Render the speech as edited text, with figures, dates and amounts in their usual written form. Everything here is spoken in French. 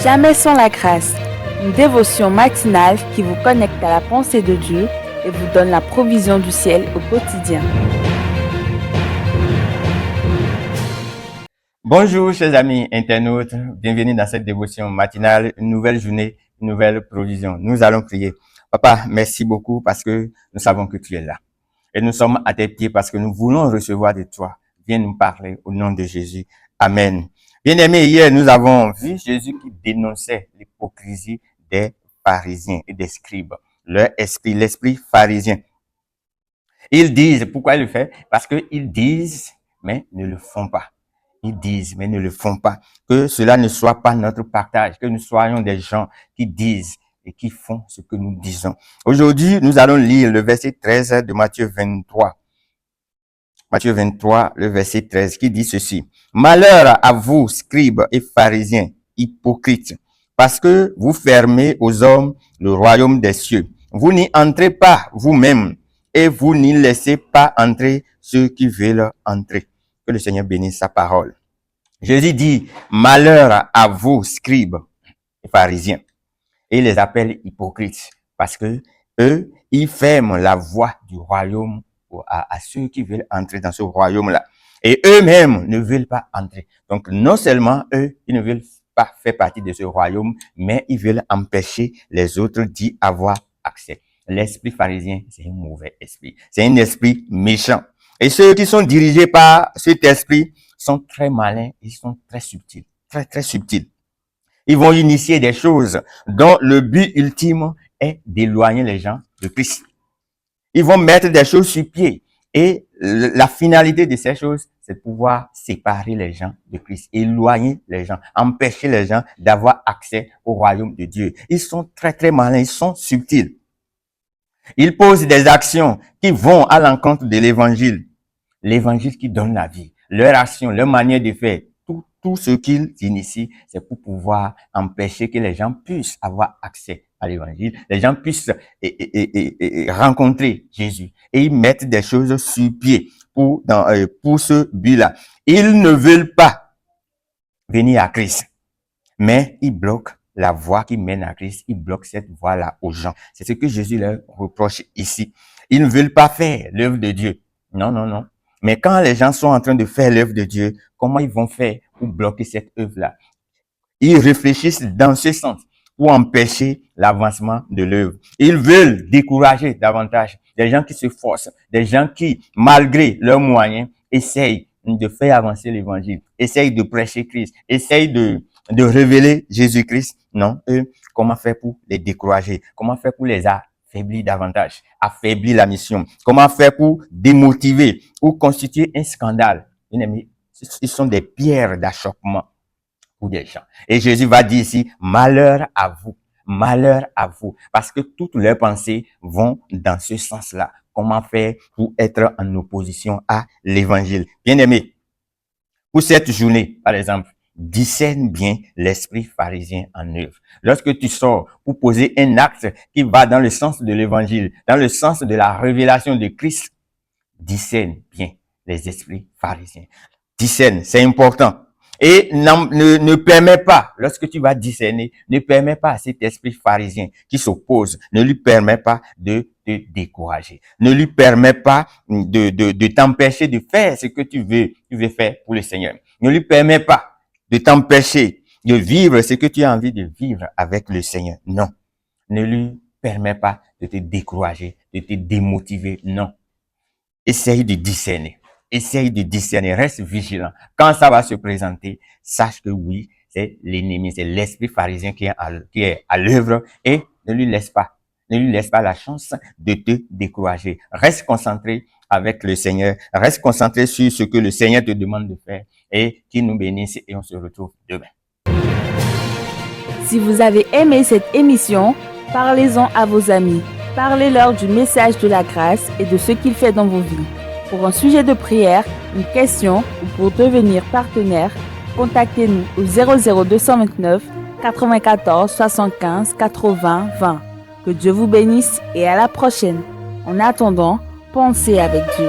Jamais sans la grâce, une dévotion matinale qui vous connecte à la pensée de Dieu et vous donne la provision du ciel au quotidien. Bonjour chers amis internautes, bienvenue dans cette dévotion matinale, une nouvelle journée, une nouvelle provision. Nous allons prier. Papa, merci beaucoup parce que nous savons que tu es là. Et nous sommes à tes pieds parce que nous voulons recevoir de toi. Viens nous parler au nom de Jésus. Amen. Bien-aimés, hier nous avons vu Jésus qui dénonçait l'hypocrisie des pharisiens et des scribes. Leur esprit, l'esprit pharisien. Ils disent, pourquoi ils le font? Parce qu'ils disent, mais ne le font pas. Ils disent, mais ne le font pas. Que cela ne soit pas notre partage, que nous soyons des gens qui disent et qui font ce que nous disons. Aujourd'hui, nous allons lire le verset 13 de Matthieu 23. Matthieu 23, le verset 13, qui dit ceci. Malheur à vous, scribes et pharisiens, hypocrites, parce que vous fermez aux hommes le royaume des cieux. Vous n'y entrez pas vous-même et vous n'y laissez pas entrer ceux qui veulent entrer. Que le Seigneur bénisse sa parole. Jésus dit, malheur à vous, scribes et pharisiens. Et il les appelle hypocrites parce que eux, ils ferment la voie du royaume à ceux qui veulent entrer dans ce royaume-là. Et eux-mêmes ne veulent pas entrer. Donc, non seulement eux, ils ne veulent pas faire partie de ce royaume, mais ils veulent empêcher les autres d'y avoir accès. L'esprit pharisien, c'est un mauvais esprit. C'est un esprit méchant. Et ceux qui sont dirigés par cet esprit sont très malins, ils sont très subtils, très subtils. Ils vont initier des choses dont le but ultime est d'éloigner les gens de Christ. Ils vont mettre des choses sur pied. Et la finalité de ces choses, c'est de pouvoir séparer les gens de Christ, éloigner les gens, empêcher les gens d'avoir accès au royaume de Dieu. Ils sont très malins, ils sont subtils. Ils posent des actions qui vont à l'encontre de l'évangile. L'évangile qui donne la vie. Leur action, leur manière de faire, tout ce qu'ils initient, c'est pour pouvoir empêcher que les gens puissent avoir accès à l'évangile, les gens puissent rencontrer Jésus. Et ils mettent des choses sur pied pour ce but-là. Ils ne veulent pas venir à Christ, mais ils bloquent la voie qui mène à Christ, ils bloquent cette voie-là aux gens. C'est ce que Jésus leur reproche ici. Ils ne veulent pas faire l'œuvre de Dieu. Non. Mais quand les gens sont en train de faire l'œuvre de Dieu, comment ils vont faire pour bloquer cette œuvre-là? Ils réfléchissent dans ce sens pour empêcher l'avancement de l'œuvre. Ils veulent décourager davantage des gens qui se forcent, des gens qui, malgré leurs moyens, essayent de faire avancer l'évangile, essayent de prêcher Christ, essayent de révéler Jésus-Christ. Non, eux, comment faire pour les décourager? Comment faire pour les affaiblir davantage, affaiblir la mission? Comment faire pour démotiver ou constituer un scandale? Ils sont des pierres d'achoppement pour des gens. Et Jésus va dire ici, malheur à vous, parce que toutes leurs pensées vont dans ce sens-là. Comment faire pour être en opposition à l'évangile? Bien-aimé, pour cette journée, par exemple, discerne bien l'esprit pharisien en œuvre. Lorsque tu sors pour poser un acte qui va dans le sens de l'évangile, dans le sens de la révélation de Christ, discerne bien les esprits pharisiens. Discerne, c'est important. Et ne permet pas, lorsque tu vas discerner, ne permet pas à cet esprit pharisien qui s'oppose, ne lui permet pas de te décourager, ne lui permet pas de t'empêcher de faire ce que tu veux faire pour le Seigneur. Ne lui permet pas de t'empêcher de vivre ce que tu as envie de vivre avec le Seigneur. Non. Ne lui permet pas de te décourager, de te démotiver. Non. Essaye de discerner. Reste vigilant. Quand ça va se présenter, sache que oui, c'est l'ennemi, c'est l'esprit pharisien qui est à l'œuvre et ne lui laisse pas la chance de te décourager. Reste concentré avec le Seigneur, reste concentré sur ce que le Seigneur te demande de faire et qu'il nous bénisse et on se retrouve demain. Si vous avez aimé cette émission, parlez-en à vos amis. Parlez-leur du message de la grâce et de ce qu'il fait dans vos vies. Pour un sujet de prière, une question ou pour devenir partenaire, contactez-nous au 00229 94 75 80 20. Que Dieu vous bénisse et à la prochaine. En attendant, pensez avec Dieu.